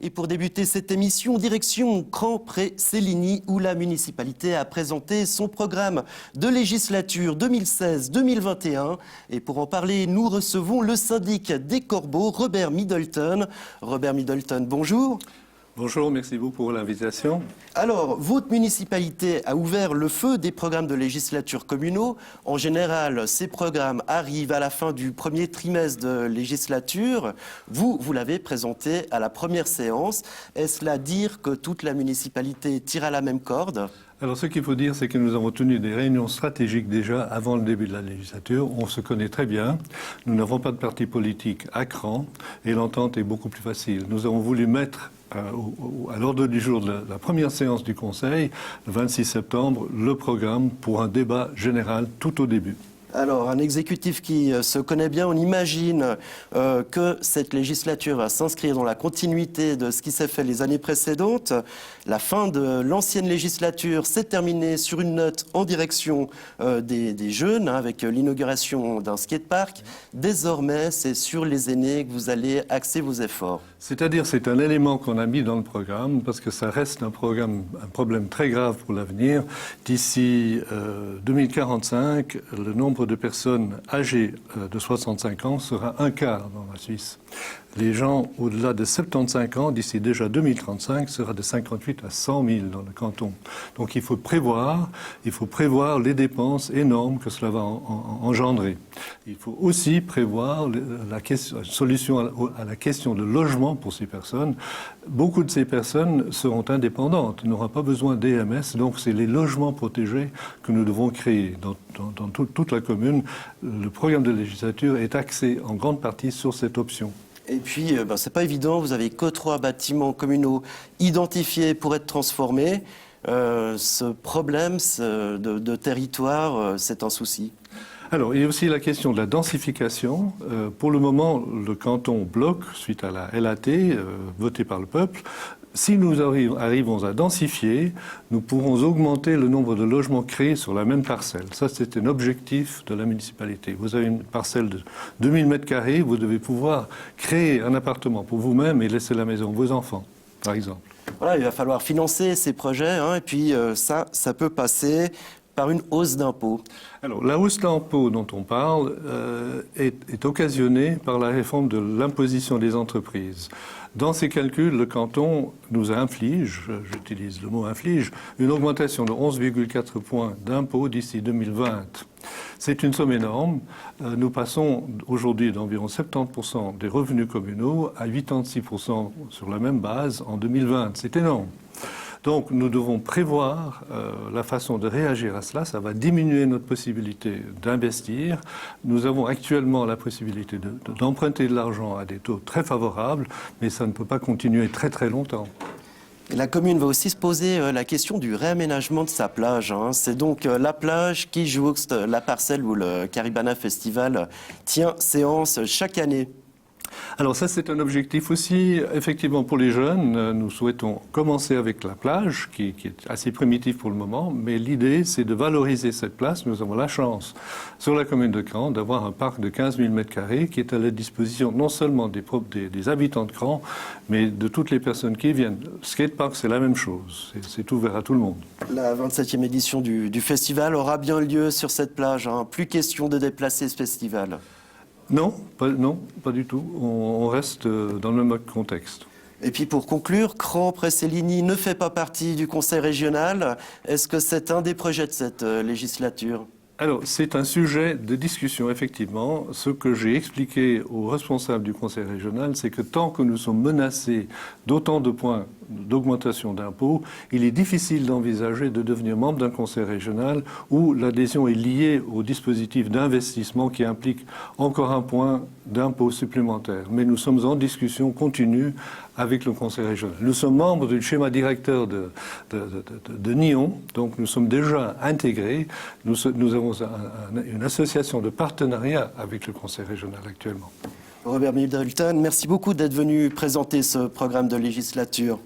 Et pour débuter cette émission, direction Cran-Pré-Céligny, où la municipalité a présenté son programme de législature 2016-2021. Et pour en parler, nous recevons le syndic des Corbeaux, Robert Middleton. Robert Middleton, bonjour. Bonjour, merci beaucoup pour l'invitation. Alors, votre municipalité a ouvert le feu des programmes de législature communaux. En général, ces programmes arrivent à la fin du premier trimestre de législature. Vous l'avez présenté à la première séance. Est-ce là dire que toute la municipalité tire à la même corde ? Alors, ce qu'il faut dire, c'est que nous avons tenu des réunions stratégiques déjà avant le début de la législature. On se connaît très bien. Nous n'avons pas de parti politique à Cran et l'entente est beaucoup plus facile. Nous avons voulu mettre à l'ordre du jour de la première séance du Conseil, le 26 septembre, le programme pour un débat général tout au début. Alors, un exécutif qui se connaît bien, on imagine que cette législature va s'inscrire dans la continuité de ce qui s'est fait les années précédentes. La fin de l'ancienne législature s'est terminée sur une note en direction des jeunes, avec l'inauguration d'un skatepark. Désormais, c'est sur les aînés que vous allez axer vos efforts. C'est-à-dire, c'est un élément qu'on a mis dans le programme parce que ça reste un problème très grave pour l'avenir. D'ici 2045, le nombre de personnes âgées de 65 ans sera un quart dans la Suisse. Les gens au-delà de 75 ans, d'ici déjà 2035, sera de 58 à 100 000 dans le canton. Donc il faut prévoir les dépenses énormes que cela va engendrer. Il faut aussi prévoir la solution à la question de logement pour ces personnes. Beaucoup de ces personnes seront indépendantes, n'auront pas besoin d'EMS, donc c'est les logements protégés que nous devons créer dans toute la commune. Le programme de législature est axé en grande partie sur cette option. Et puis, c'est pas évident, vous avez que 3 bâtiments communaux identifiés pour être transformés. Ce problème de territoire, c'est un souci. Alors, il y a aussi la question de la densification. Pour le moment, le canton bloque, suite à la LAT, votée par le peuple. Si nous arrivons à densifier, nous pourrons augmenter le nombre de logements créés sur la même parcelle. Ça, c'est un objectif de la municipalité. Vous avez une parcelle de 2000 m², vous devez pouvoir créer un appartement pour vous-même et laisser la maison à vos enfants, par exemple. Voilà, il va falloir financer ces projets, et puis ça peut passer par une hausse d'impôts. Alors, la hausse d'impôts dont on parle est occasionnée par la réforme de l'imposition des entreprises. Dans ces calculs, le canton nous inflige, j'utilise le mot inflige, une augmentation de 11,4 points d'impôts d'ici 2020. C'est une somme énorme. Nous passons aujourd'hui d'environ 70% des revenus communaux à 86% sur la même base en 2020. C'est énorme. Donc nous devons prévoir la façon de réagir à cela. Ça va diminuer notre possibilité d'investir. Nous avons actuellement la possibilité d'emprunter de l'argent à des taux très favorables, mais ça ne peut pas continuer très très longtemps. Et la commune va aussi se poser la question du réaménagement de sa plage. C'est donc la plage qui jouxte la parcelle où le Caribana Festival tient séance chaque année. Alors ça, c'est un objectif aussi, effectivement, pour les jeunes. Nous souhaitons commencer avec la plage, qui est assez primitive pour le moment, mais l'idée, c'est de valoriser cette place. Nous avons la chance, sur la commune de Cran, d'avoir un parc de 15 000 m² qui est à la disposition non seulement des habitants de Cran, mais de toutes les personnes qui viennent. Skatepark, c'est la même chose. C'est ouvert à tout le monde. La 27e édition du festival aura bien lieu sur cette plage. Plus question de déplacer ce festival. Non, pas du tout. On reste dans le même contexte. Et puis pour conclure, Cran-Pré-Céligny ne fait pas partie du conseil régional. Est-ce que c'est un des projets de cette législature ? Alors, c'est un sujet de discussion, effectivement. Ce que j'ai expliqué aux responsables du conseil régional, c'est que tant que nous sommes menacés d'autant de points d'augmentation d'impôts, il est difficile d'envisager de devenir membre d'un conseil régional où l'adhésion est liée au dispositif d'investissement qui implique encore un point d'impôt supplémentaire. Mais nous sommes en discussion continue avec le conseil régional. Nous sommes membres du schéma directeur de Nyon, donc nous sommes déjà intégrés. Nous avons une association de partenariat avec le conseil régional actuellement. Robert Middleton, merci beaucoup d'être venu présenter ce programme de législature.